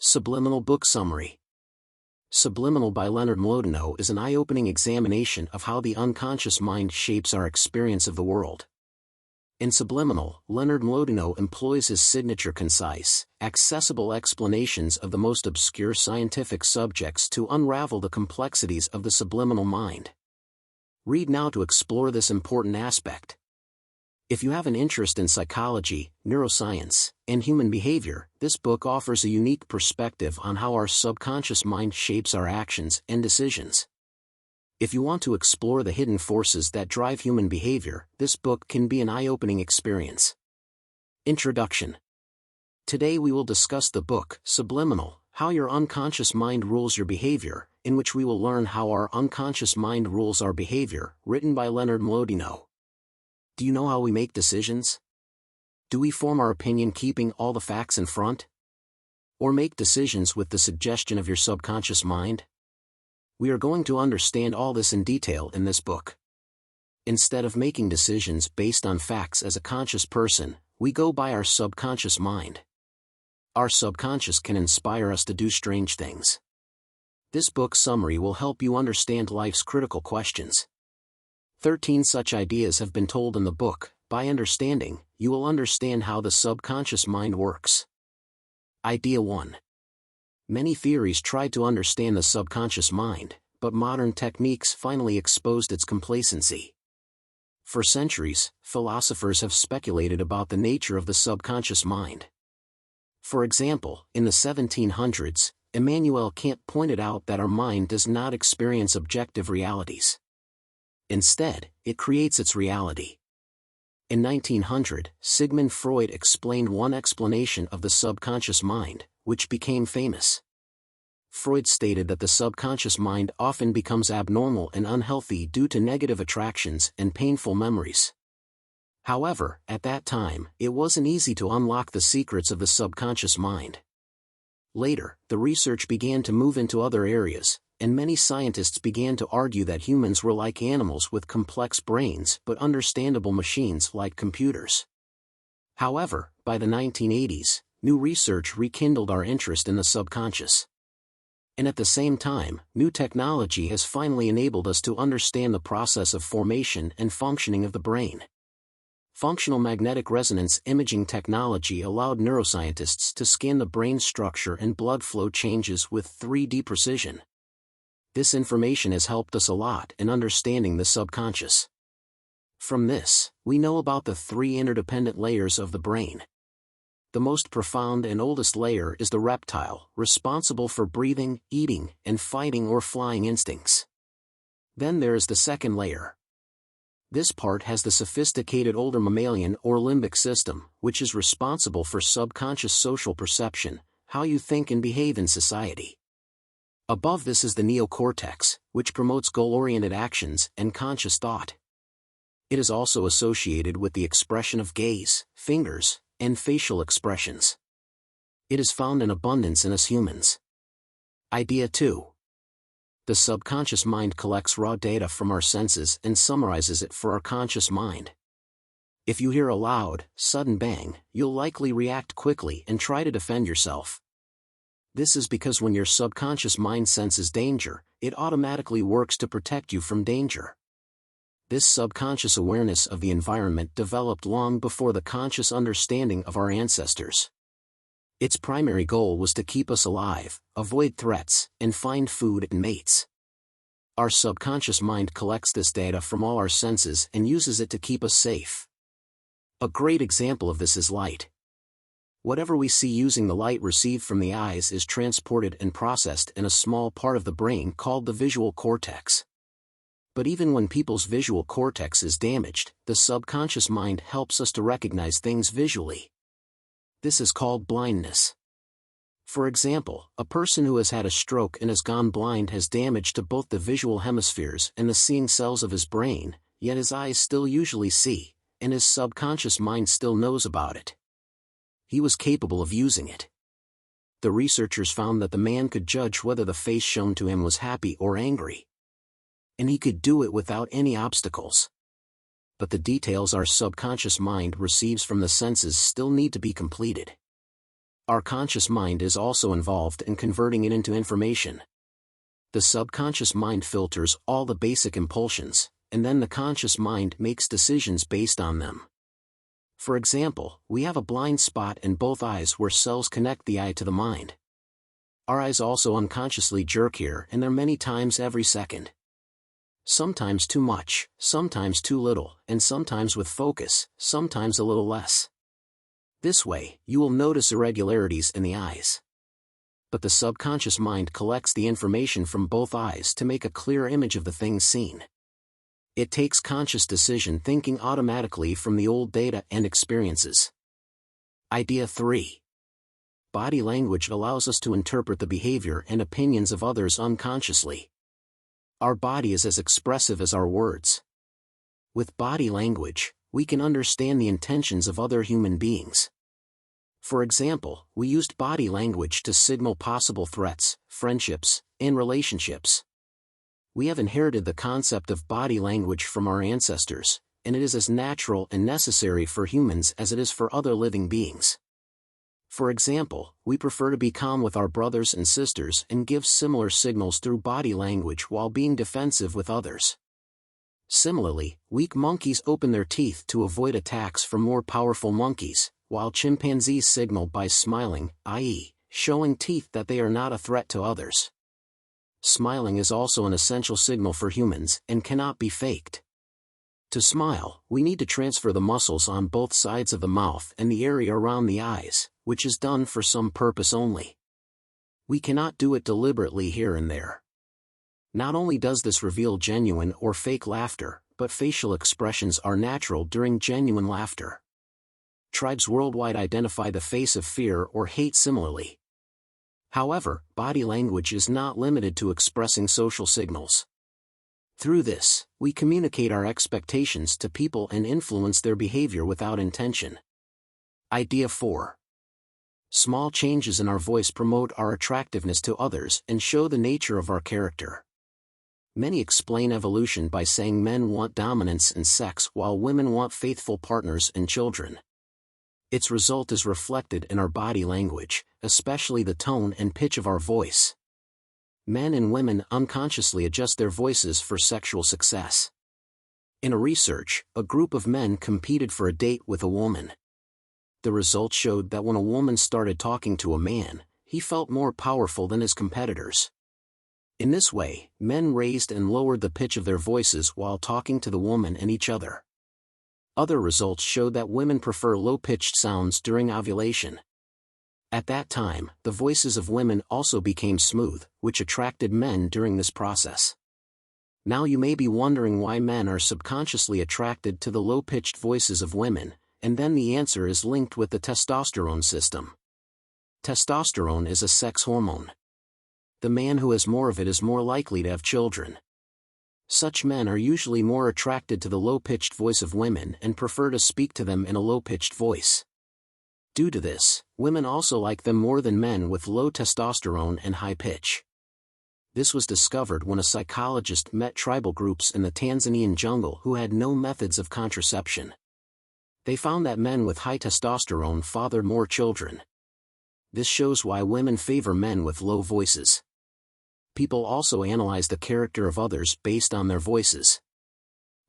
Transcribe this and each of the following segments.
Subliminal Book Summary. Subliminal by Leonard Mlodinow is an eye-opening examination of how the unconscious mind shapes our experience of the world. In Subliminal, Leonard Mlodinow employs his signature concise, accessible explanations of the most obscure scientific subjects to unravel the complexities of the subliminal mind. Read now to explore this important aspect. If you have an interest in psychology, neuroscience, and human behavior, this book offers a unique perspective on how our subconscious mind shapes our actions and decisions. If you want to explore the hidden forces that drive human behavior, this book can be an eye-opening experience. Introduction. Today we will discuss the book, Subliminal, How Your Unconscious Mind Rules Your Behavior, in which we will learn how our unconscious mind rules our behavior, written by Leonard Mlodinow. Do you know how we make decisions? Do we form our opinion keeping all the facts in front? Or make decisions with the suggestion of your subconscious mind? We are going to understand all this in detail in this book. Instead of making decisions based on facts as a conscious person, we go by our subconscious mind. Our subconscious can inspire us to do strange things. This book summary will help you understand life's critical questions. 13 such ideas have been told in the book. By understanding, you will understand how the subconscious mind works. Idea 1. Many theories tried to understand the subconscious mind, but modern techniques finally exposed its complacency. For centuries, philosophers have speculated about the nature of the subconscious mind. For example, in the 1700s, Immanuel Kant pointed out that our mind does not experience objective realities. Instead, it creates its reality. In 1900, Sigmund Freud explained one explanation of the subconscious mind, which became famous. Freud stated that the subconscious mind often becomes abnormal and unhealthy due to negative attractions and painful memories. However, at that time, it wasn't easy to unlock the secrets of the subconscious mind. Later, the research began to move into other areas, and many scientists began to argue that humans were like animals with complex brains but understandable machines like computers. However, by the 1980s, new research rekindled our interest in the subconscious. And at the same time, new technology has finally enabled us to understand the process of formation and functioning of the brain. Functional magnetic resonance imaging technology allowed neuroscientists to scan the brain structure and blood flow changes with 3D precision. This information has helped us a lot in understanding the subconscious. From this, we know about the 3 interdependent layers of the brain. The most profound and oldest layer is the reptile, responsible for breathing, eating, and fighting or flying instincts. Then there is the second layer. This part has the sophisticated older mammalian or limbic system, which is responsible for subconscious social perception, how you think and behave in society. Above this is the neocortex, which promotes goal-oriented actions and conscious thought. It is also associated with the expression of gaze, fingers, and facial expressions. It is found in abundance in us humans. Idea 2. The subconscious mind collects raw data from our senses and summarizes it for our conscious mind. If you hear a loud, sudden bang, you'll likely react quickly and try to defend yourself. This is because when your subconscious mind senses danger, it automatically works to protect you from danger. This subconscious awareness of the environment developed long before the conscious understanding of our ancestors. Its primary goal was to keep us alive, avoid threats, and find food and mates. Our subconscious mind collects this data from all our senses and uses it to keep us safe. A great example of this is light. Whatever we see using the light received from the eyes is transported and processed in a small part of the brain called the visual cortex. But even when people's visual cortex is damaged, the subconscious mind helps us to recognize things visually. This is called blindness. For example, a person who has had a stroke and has gone blind has damage to both the visual hemispheres and the seeing cells of his brain, yet his eyes still usually see, and his subconscious mind still knows about it. He was capable of using it. The researchers found that the man could judge whether the face shown to him was happy or angry. And he could do it without any obstacles. But the details our subconscious mind receives from the senses still need to be completed. Our conscious mind is also involved in converting it into information. The subconscious mind filters all the basic impulsions, and then the conscious mind makes decisions based on them. For example, we have a blind spot in both eyes where cells connect the eye to the mind. Our eyes also unconsciously jerk here and there many times every second. Sometimes too much, sometimes too little, and sometimes with focus, sometimes a little less. This way, you will notice irregularities in the eyes. But the subconscious mind collects the information from both eyes to make a clear image of the things seen. It takes conscious decision thinking automatically from the old data and experiences. Idea 3. Body language allows us to interpret the behavior and opinions of others unconsciously. Our body is as expressive as our words. With body language, we can understand the intentions of other human beings. For example, we used body language to signal possible threats, friendships, and relationships. We have inherited the concept of body language from our ancestors, and it is as natural and necessary for humans as it is for other living beings. For example, we prefer to be calm with our brothers and sisters and give similar signals through body language while being defensive with others. Similarly, weak monkeys open their teeth to avoid attacks from more powerful monkeys, while chimpanzees signal by smiling, i.e., showing teeth that they are not a threat to others. Smiling is also an essential signal for humans and cannot be faked. To smile, we need to transfer the muscles on both sides of the mouth and the area around the eyes, which is done for some purpose only. We cannot do it deliberately here and there. Not only does this reveal genuine or fake laughter, but facial expressions are natural during genuine laughter. Tribes worldwide identify the face of fear or hate similarly. However, body language is not limited to expressing social signals. Through this, we communicate our expectations to people and influence their behavior without intention. Idea 4. Small changes in our voice promote our attractiveness to others and show the nature of our character. Many explain evolution by saying men want dominance and sex while women want faithful partners and children. Its result is reflected in our body language, especially the tone and pitch of our voice. Men and women unconsciously adjust their voices for sexual success. In a research, a group of men competed for a date with a woman. The results showed that when a woman started talking to a man, he felt more powerful than his competitors. In this way, men raised and lowered the pitch of their voices while talking to the woman and each other. Other results showed that women prefer low-pitched sounds during ovulation. At that time, the voices of women also became smooth, which attracted men during this process. Now you may be wondering why men are subconsciously attracted to the low-pitched voices of women, and then the answer is linked with the testosterone system. Testosterone is a sex hormone. The man who has more of it is more likely to have children. Such men are usually more attracted to the low-pitched voice of women and prefer to speak to them in a low-pitched voice. Due to this, women also like them more than men with low testosterone and high pitch. This was discovered when a psychologist met tribal groups in the Tanzanian jungle who had no methods of contraception. They found that men with high testosterone fathered more children. This shows why women favor men with low voices. People also analyze the character of others based on their voices.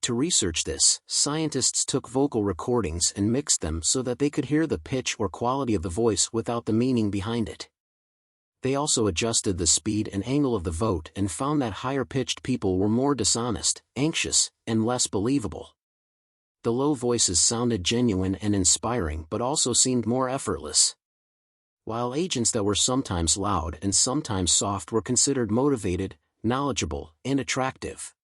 To research this, scientists took vocal recordings and mixed them so that they could hear the pitch or quality of the voice without the meaning behind it. They also adjusted the speed and angle of the vote and found that higher-pitched people were more dishonest, anxious, and less believable. The low voices sounded genuine and inspiring but also seemed more effortless. While agents that were sometimes loud and sometimes soft were considered motivated, knowledgeable, and attractive.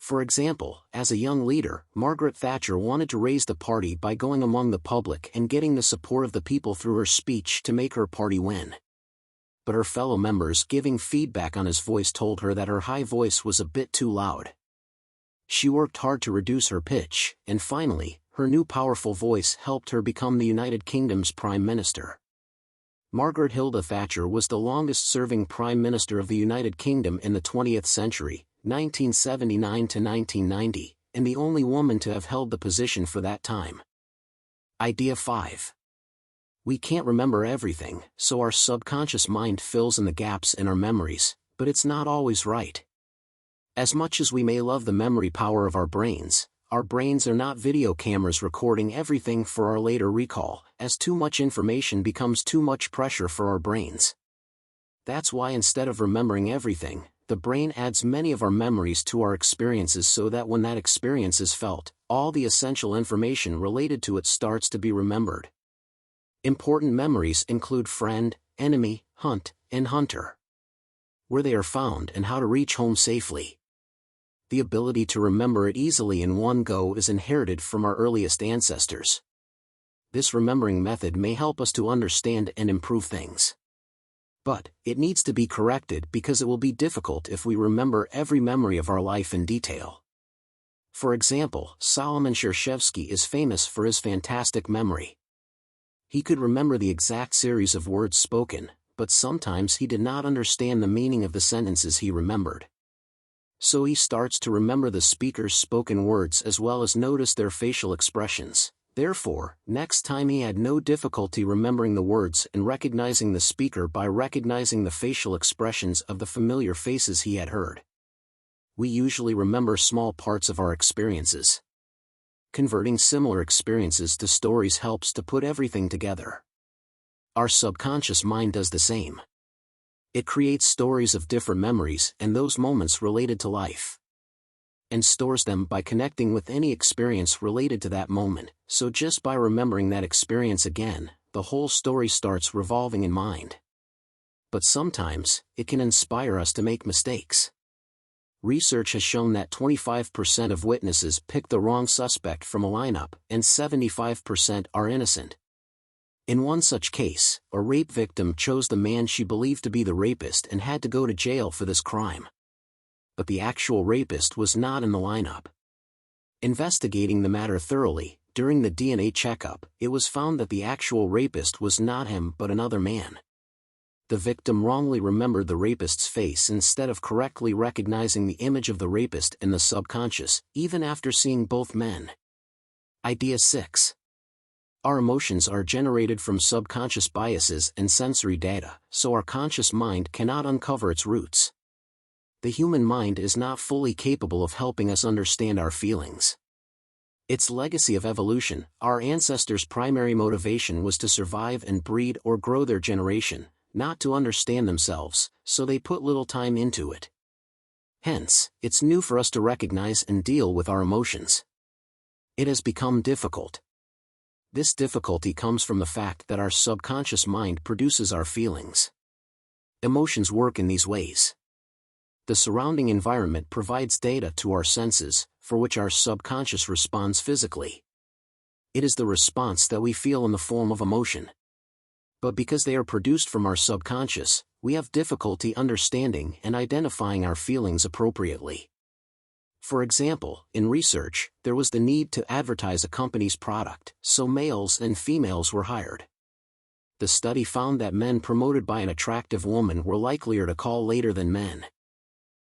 For example, as a young leader, Margaret Thatcher wanted to raise the party by going among the public and getting the support of the people through her speech to make her party win. But her fellow members giving feedback on his voice told her that her high voice was a bit too loud. She worked hard to reduce her pitch, and finally, her new powerful voice helped her become the United Kingdom's Prime Minister. Margaret Hilda Thatcher was the longest-serving Prime Minister of the United Kingdom in the 20th century, 1979 to 1990, and the only woman to have held the position for that time. Idea 5. We can't remember everything, so our subconscious mind fills in the gaps in our memories, but it's not always right. As much as we may love the memory power of our brains are not video cameras recording everything for our later recall, as too much information becomes too much pressure for our brains. That's why instead of remembering everything, the brain adds many of our memories to our experiences so that when that experience is felt, all the essential information related to it starts to be remembered. Important memories include friend, enemy, hunt, and hunter. Where they are found and how to reach home safely. The ability to remember it easily in one go is inherited from our earliest ancestors. This remembering method may help us to understand and improve things. But it needs to be corrected because it will be difficult if we remember every memory of our life in detail. For example, Solomon Shershevsky is famous for his fantastic memory. He could remember the exact series of words spoken, but sometimes he did not understand the meaning of the sentences he remembered. So he starts to remember the speaker's spoken words as well as notice their facial expressions. Therefore, next time he had no difficulty remembering the words and recognizing the speaker by recognizing the facial expressions of the familiar faces he had heard. We usually remember small parts of our experiences. Converting similar experiences to stories helps to put everything together. Our subconscious mind does the same. It creates stories of different memories and those moments related to life. And stores them by connecting with any experience related to that moment, so just by remembering that experience again, the whole story starts revolving in mind. But sometimes, it can inspire us to make mistakes. Research has shown that 25% of witnesses pick the wrong suspect from a lineup, and 75% are innocent. In one such case, a rape victim chose the man she believed to be the rapist and had to go to jail for this crime. But the actual rapist was not in the lineup. Investigating the matter thoroughly, during the DNA checkup, it was found that the actual rapist was not him but another man. The victim wrongly remembered the rapist's face instead of correctly recognizing the image of the rapist in the subconscious, even after seeing both men. Idea 6. Our emotions are generated from subconscious biases and sensory data, so our conscious mind cannot uncover its roots. The human mind is not fully capable of helping us understand our feelings. Its legacy of evolution, our ancestors' primary motivation was to survive and breed or grow their generation, not to understand themselves, so they put little time into it. Hence, it's new for us to recognize and deal with our emotions. It has become difficult. This difficulty comes from the fact that our subconscious mind produces our feelings. Emotions work in these ways. The surrounding environment provides data to our senses, for which our subconscious responds physically. It is the response that we feel in the form of emotion. But because they are produced from our subconscious, we have difficulty understanding and identifying our feelings appropriately. For example, in research, there was the need to advertise a company's product, so males and females were hired. The study found that men promoted by an attractive woman were likelier to call later than men.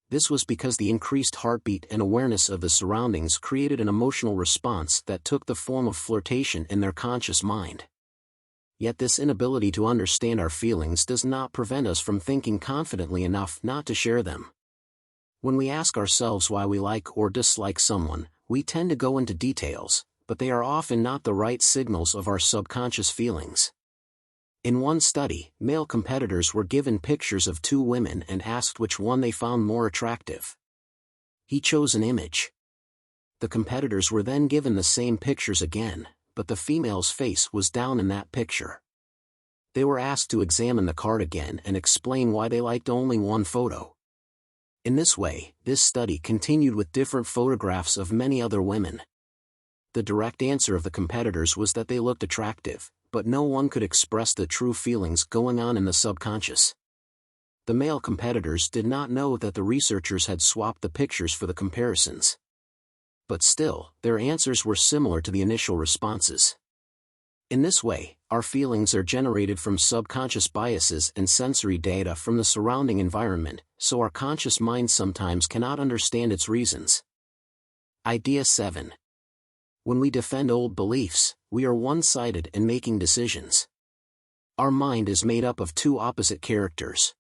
This was because the increased heartbeat and awareness of the surroundings created an emotional response that took the form of flirtation in their conscious mind. Yet this inability to understand our feelings does not prevent us from thinking confidently enough not to share them. When we ask ourselves why we like or dislike someone, we tend to go into details, but they are often not the right signals of our subconscious feelings. In one study, male competitors were given pictures of two women and asked which one they found more attractive. He chose an image. The competitors were then given the same pictures again, but the female's face was down in that picture. They were asked to examine the card again and explain why they liked only one photo. In this way, this study continued with different photographs of many other women. The direct answer of the competitors was that they looked attractive, but no one could express the true feelings going on in the subconscious. The male competitors did not know that the researchers had swapped the pictures for the comparisons. But still, their answers were similar to the initial responses. In this way, our feelings are generated from subconscious biases and sensory data from the surrounding environment, so our conscious mind sometimes cannot understand its reasons. Idea 7. When we defend old beliefs, we are one-sided in making decisions. Our mind is made up of two opposite characters.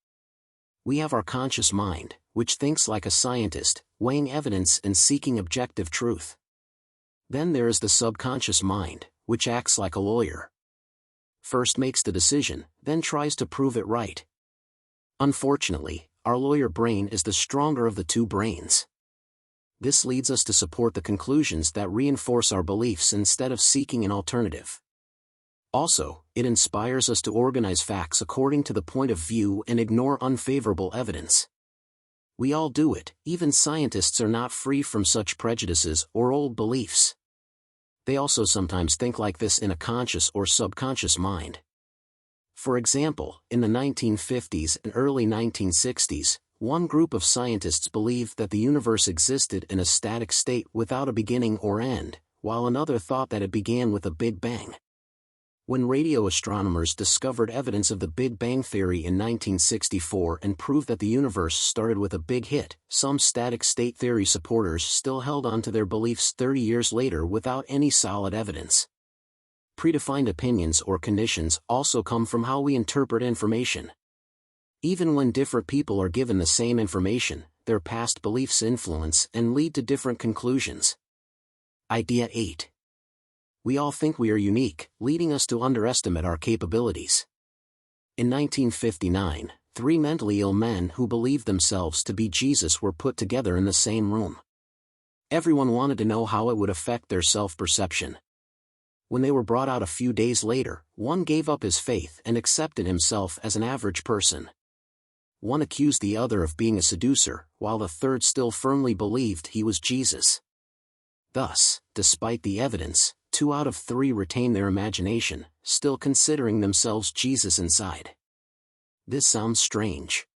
We have our conscious mind, which thinks like a scientist, weighing evidence and seeking objective truth. Then there is the subconscious mind, which acts like a lawyer. First makes the decision, then tries to prove it right. Unfortunately, our lawyer brain is the stronger of the two brains. This leads us to support the conclusions that reinforce our beliefs instead of seeking an alternative. Also, it inspires us to organize facts according to the point of view and ignore unfavorable evidence. We all do it, even scientists are not free from such prejudices or old beliefs. They also sometimes think like this in a conscious or subconscious mind. For example, in the 1950s and early 1960s, one group of scientists believed that the universe existed in a static state without a beginning or end, while another thought that it began with a Big Bang. When radio astronomers discovered evidence of the Big Bang theory in 1964 and proved that the universe started with a big hit, some static state theory supporters still held on to their beliefs 30 years later without any solid evidence. Predefined opinions or conditions also come from how we interpret information. Even when different people are given the same information, their past beliefs influence and lead to different conclusions. Idea 8. We all think we are unique, leading us to underestimate our capabilities. In 1959, 3 mentally ill men who believed themselves to be Jesus were put together in the same room. Everyone wanted to know how it would affect their self-perception. When they were brought out a few days later, one gave up his faith and accepted himself as an average person. One accused the other of being a seducer, while the third still firmly believed he was Jesus. Thus, despite the evidence, 2 out of 3 retain their imagination, still considering themselves Jesus inside. This sounds strange.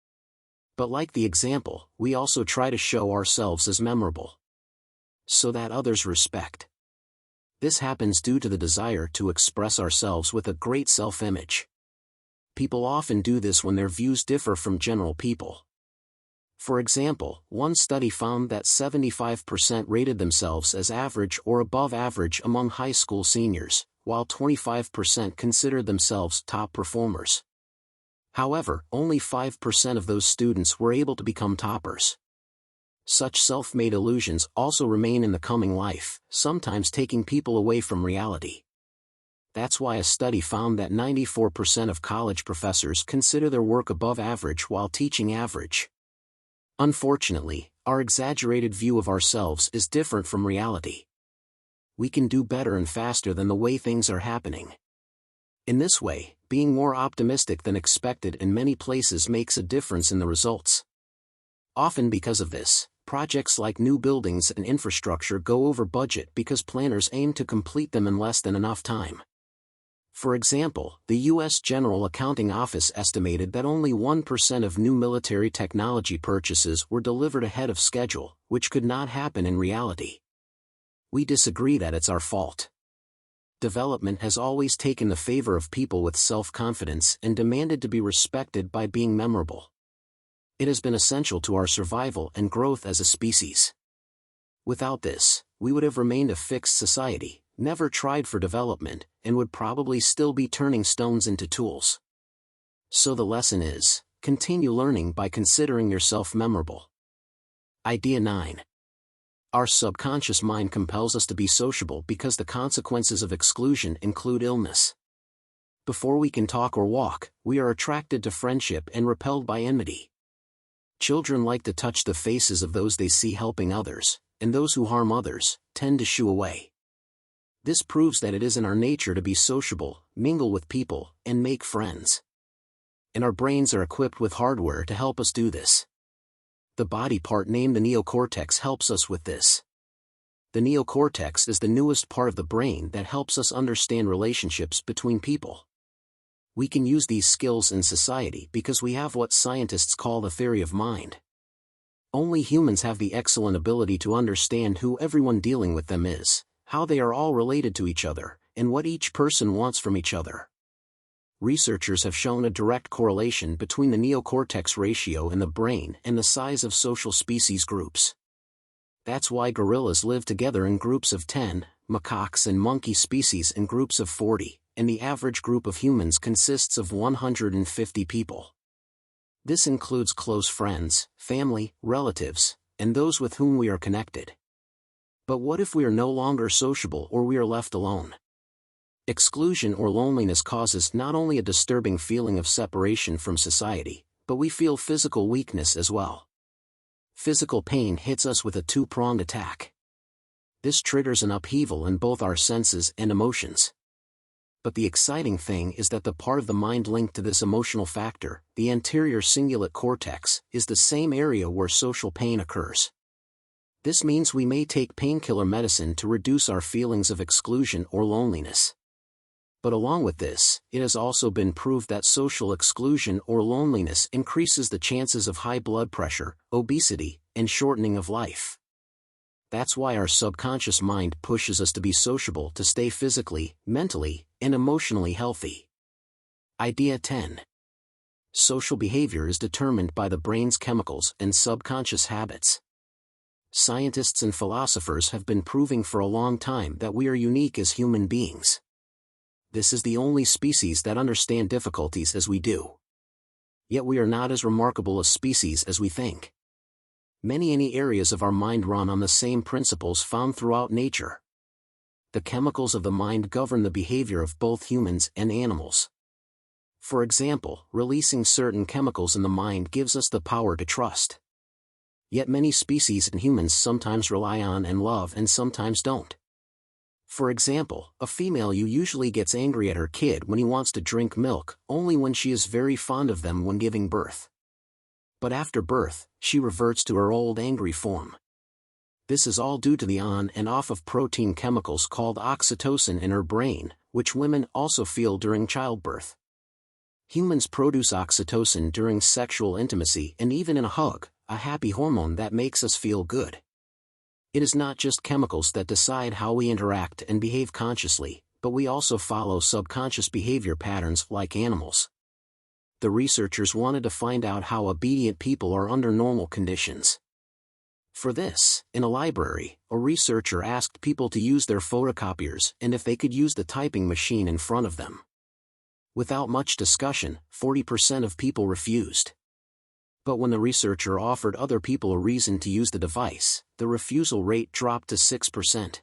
But like the example, we also try to show ourselves as memorable, so that others respect. This happens due to the desire to express ourselves with a great self-image. People often do this when their views differ from general people. For example, one study found that 75% rated themselves as average or above average among high school seniors, while 25% considered themselves top performers. However, only 5% of those students were able to become toppers. Such self-made illusions also remain in the coming life, sometimes taking people away from reality. That's why a study found that 94% of college professors consider their work above average while teaching average. Unfortunately, our exaggerated view of ourselves is different from reality. We can do better and faster than the way things are happening. In this way, being more optimistic than expected in many places makes a difference in the results. Often because of this, projects like new buildings and infrastructure go over budget because planners aim to complete them in less than enough time. For example, the U.S. General Accounting Office estimated that only 1% of new military technology purchases were delivered ahead of schedule, which could not happen in reality. We disagree that it's our fault. Development has always taken the favor of people with self-confidence and demanded to be respected by being memorable. It has been essential to our survival and growth as a species. Without this, we would have remained a fixed society, never tried for development, and would probably still be turning stones into tools. So the lesson is, continue learning by considering yourself memorable. Idea 9. Our subconscious mind compels us to be sociable because the consequences of exclusion include illness. Before we can talk or walk, we are attracted to friendship and repelled by enmity. Children like to touch the faces of those they see helping others, and those who harm others tend to shoo away. This proves that it is in our nature to be sociable, mingle with people, and make friends. And our brains are equipped with hardware to help us do this. The body part named the neocortex helps us with this. The neocortex is the newest part of the brain that helps us understand relationships between people. We can use these skills in society because we have what scientists call the theory of mind. Only humans have the excellent ability to understand who everyone dealing with them is, how they are all related to each other, and what each person wants from each other. Researchers have shown a direct correlation between the neocortex ratio in the brain and the size of social species groups. That's why gorillas live together in groups of 10, macaques and monkey species in groups of 40, and the average group of humans consists of 150 people. This includes close friends, family, relatives, and those with whom we are connected. But what if we are no longer sociable or we are left alone? Exclusion or loneliness causes not only a disturbing feeling of separation from society, but we feel physical weakness as well. Physical pain hits us with a two-pronged attack. This triggers an upheaval in both our senses and emotions. But the exciting thing is that the part of the mind linked to this emotional factor, the anterior cingulate cortex, is the same area where social pain occurs. This means we may take painkiller medicine to reduce our feelings of exclusion or loneliness. But along with this, it has also been proved that social exclusion or loneliness increases the chances of high blood pressure, obesity, and shortening of life. That's why our subconscious mind pushes us to be sociable to stay physically, mentally, and emotionally healthy. Idea 10. Social behavior is determined by the brain's chemicals and subconscious habits. Scientists and philosophers have been proving for a long time that we are unique as human beings. This is the only species that understand difficulties as we do. Yet we are not as remarkable a species as we think. Many areas of our mind run on the same principles found throughout nature. The chemicals of the mind govern the behavior of both humans and animals. For example, releasing certain chemicals in the mind gives us the power to trust. Yet many species and humans sometimes rely on and love and sometimes don't. For example, a female ewe usually gets angry at her kid when he wants to drink milk, only when she is very fond of them when giving birth. But after birth, she reverts to her old angry form. This is all due to the on and off of protein chemicals called oxytocin in her brain, which women also feel during childbirth. Humans produce oxytocin during sexual intimacy and even in a hug, a happy hormone that makes us feel good. It is not just chemicals that decide how we interact and behave consciously, but we also follow subconscious behavior patterns like animals. The researchers wanted to find out how obedient people are under normal conditions. For this, in a library, a researcher asked people to use their photocopiers and if they could use the typing machine in front of them. Without much discussion, 40% of people refused. But when the researcher offered other people a reason to use the device, the refusal rate dropped to 6%.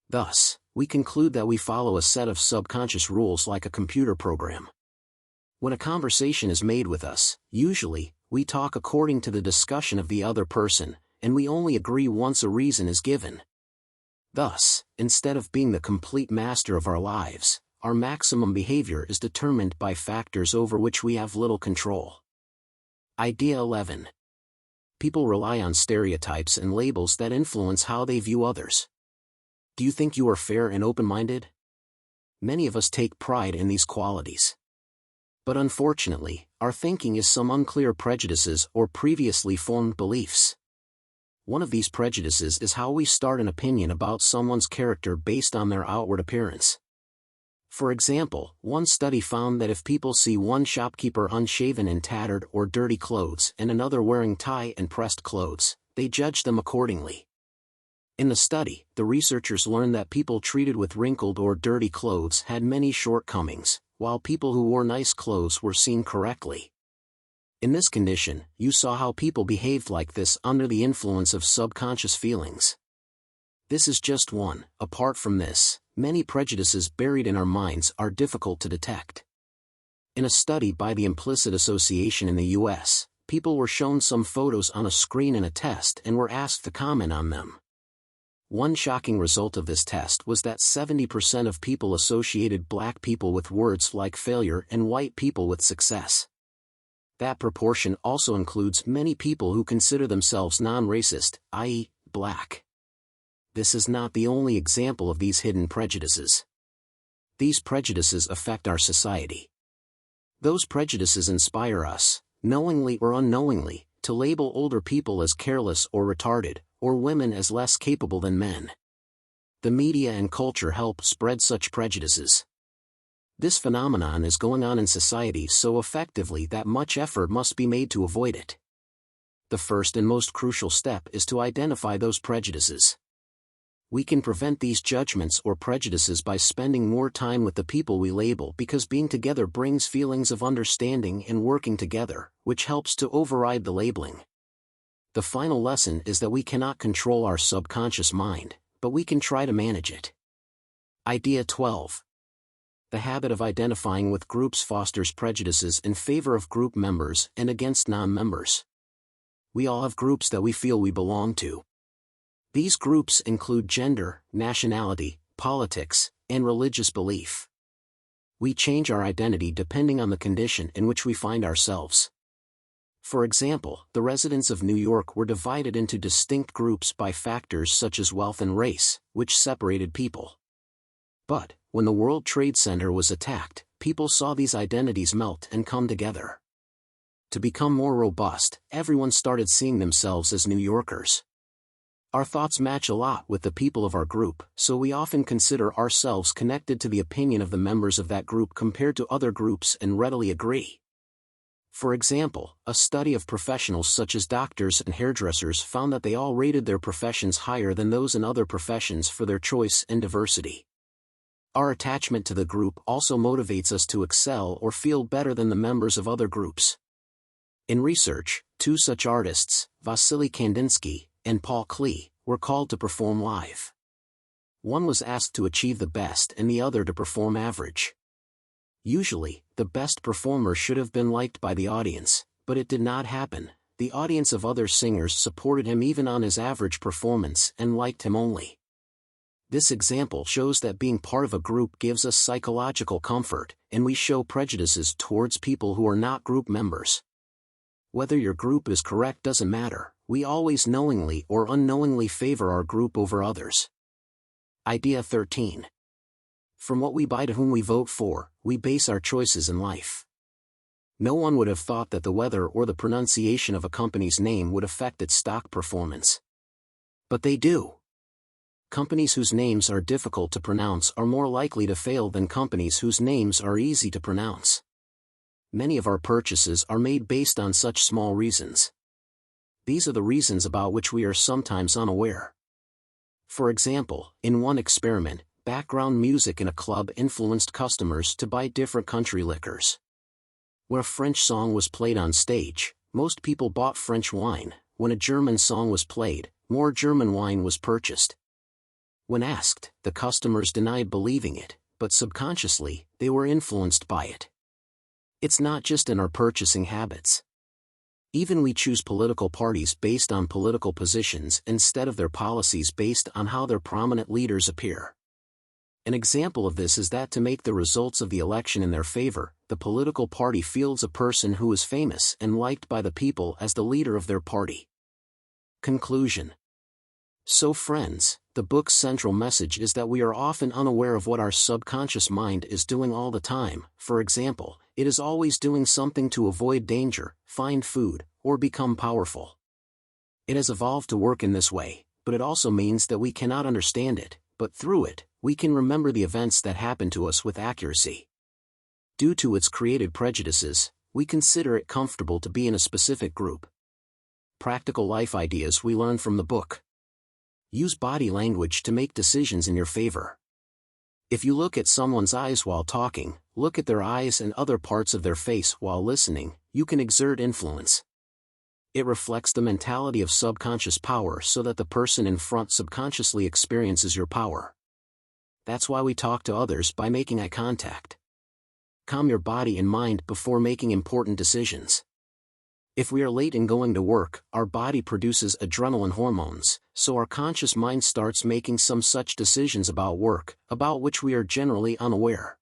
Thus, we conclude that we follow a set of subconscious rules like a computer program. When a conversation is made with us, usually, we talk according to the discussion of the other person, and we only agree once a reason is given. Thus, instead of being the complete master of our lives, our maximum behavior is determined by factors over which we have little control. Idea 11. People rely on stereotypes and labels that influence how they view others. Do you think you are fair and open-minded? Many of us take pride in these qualities. But unfortunately, our thinking is some unclear prejudices or previously formed beliefs. One of these prejudices is how we start an opinion about someone's character based on their outward appearance. For example, one study found that if people see one shopkeeper unshaven in tattered or dirty clothes and another wearing tie and pressed clothes, they judge them accordingly. In the study, the researchers learned that people treated with wrinkled or dirty clothes had many shortcomings, while people who wore nice clothes were seen correctly. In this condition, you saw how people behaved like this under the influence of subconscious feelings. This is just one. Apart from this, many prejudices buried in our minds are difficult to detect. In a study by the Implicit Association in the U.S., people were shown some photos on a screen in a test and were asked to comment on them. One shocking result of this test was that 70% of people associated black people with words like failure and white people with success. That proportion also includes many people who consider themselves non-racist, i.e., black. This is not the only example of these hidden prejudices. These prejudices affect our society. Those prejudices inspire us, knowingly or unknowingly, to label older people as careless or retarded, or women as less capable than men. The media and culture help spread such prejudices. This phenomenon is going on in society so effectively that much effort must be made to avoid it. The first and most crucial step is to identify those prejudices. We can prevent these judgments or prejudices by spending more time with the people we label, because being together brings feelings of understanding and working together, which helps to override the labeling. The final lesson is that we cannot control our subconscious mind, but we can try to manage it. Idea 12. The habit of identifying with groups fosters prejudices in favor of group members and against non-members. We all have groups that we feel we belong to. These groups include gender, nationality, politics, and religious belief. We change our identity depending on the condition in which we find ourselves. For example, the residents of New York were divided into distinct groups by factors such as wealth and race, which separated people. But, when the World Trade Center was attacked, people saw these identities melt and come together. To become more robust, everyone started seeing themselves as New Yorkers. Our thoughts match a lot with the people of our group, so we often consider ourselves connected to the opinion of the members of that group compared to other groups and readily agree. For example, a study of professionals such as doctors and hairdressers found that they all rated their professions higher than those in other professions for their choice and diversity. Our attachment to the group also motivates us to excel or feel better than the members of other groups. In research, two such artists, Vasily Kandinsky and Paul Klee, were called to perform live. One was asked to achieve the best and the other to perform average. Usually, the best performer should have been liked by the audience, but it did not happen. The audience of other singers supported him even on his average performance and liked him only. This example shows that being part of a group gives us psychological comfort, and we show prejudices towards people who are not group members. Whether your group is correct doesn't matter, we always knowingly or unknowingly favor our group over others. Idea 13. From what we buy to whom we vote for, we base our choices in life. No one would have thought that the weather or the pronunciation of a company's name would affect its stock performance. But they do. Companies whose names are difficult to pronounce are more likely to fail than companies whose names are easy to pronounce. Many of our purchases are made based on such small reasons. These are the reasons about which we are sometimes unaware. For example, in one experiment, background music in a club influenced customers to buy different country liquors. When a French song was played on stage, most people bought French wine. When a German song was played, more German wine was purchased. When asked, the customers denied believing it, but subconsciously, they were influenced by it. It's not just in our purchasing habits. Even we choose political parties based on political positions instead of their policies based on how their prominent leaders appear. An example of this is that to make the results of the election in their favor, the political party fields a person who is famous and liked by the people as the leader of their party. Conclusion. So friends, the book's central message is that we are often unaware of what our subconscious mind is doing all the time. For example, it is always doing something to avoid danger, find food, or become powerful. It has evolved to work in this way, but it also means that we cannot understand it, but through it, we can remember the events that happened to us with accuracy. Due to its created prejudices, we consider it comfortable to be in a specific group. Practical life ideas we learn from the book. Use body language to make decisions in your favor. If you look at someone's eyes while talking, look at their eyes and other parts of their face while listening, you can exert influence. It reflects the mentality of subconscious power so that the person in front subconsciously experiences your power. That's why we talk to others by making eye contact. Calm your body and mind before making important decisions. If we are late in going to work, our body produces adrenaline hormones, so our conscious mind starts making some such decisions about work, about which we are generally unaware.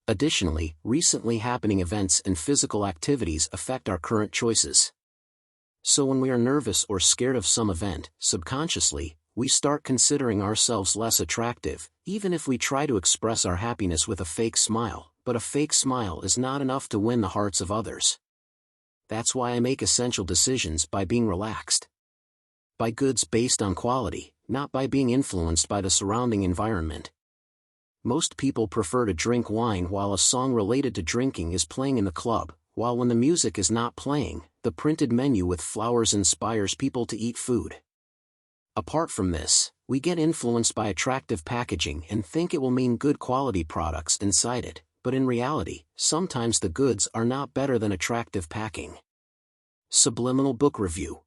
Additionally, recently happening events and physical activities affect our current choices. So when we are nervous or scared of some event, subconsciously, we start considering ourselves less attractive, even if we try to express our happiness with a fake smile, but a fake smile is not enough to win the hearts of others. That's why I make essential decisions by being relaxed. Buy goods based on quality, not by being influenced by the surrounding environment. Most people prefer to drink wine while a song related to drinking is playing in the club, while when the music is not playing, the printed menu with flowers inspires people to eat food. Apart from this, We get influenced by attractive packaging and think it will mean good quality products inside it, but in reality, sometimes the goods are not better than attractive packing. Subliminal Book Review.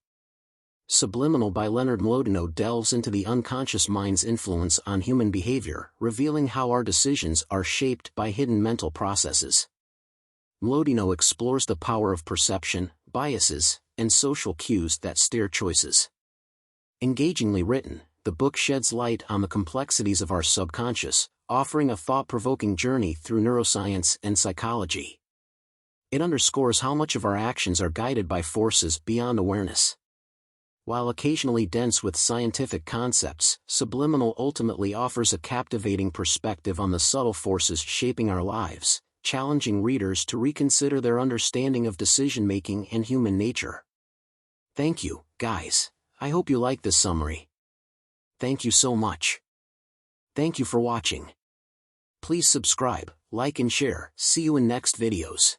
Subliminal by Leonard Mlodinow delves into the unconscious mind's influence on human behavior, revealing how our decisions are shaped by hidden mental processes. Mlodinow explores the power of perception, biases, and social cues that steer choices. Engagingly written, the book sheds light on the complexities of our subconscious, offering a thought-provoking journey through neuroscience and psychology. It underscores how much of our actions are guided by forces beyond awareness. While occasionally dense with scientific concepts, Subliminal ultimately offers a captivating perspective on the subtle forces shaping our lives, challenging readers to reconsider their understanding of decision-making and human nature. Thank you, guys. I hope you like this summary. Thank you so much. Thank you for watching. Please subscribe, like and share. See you in next videos.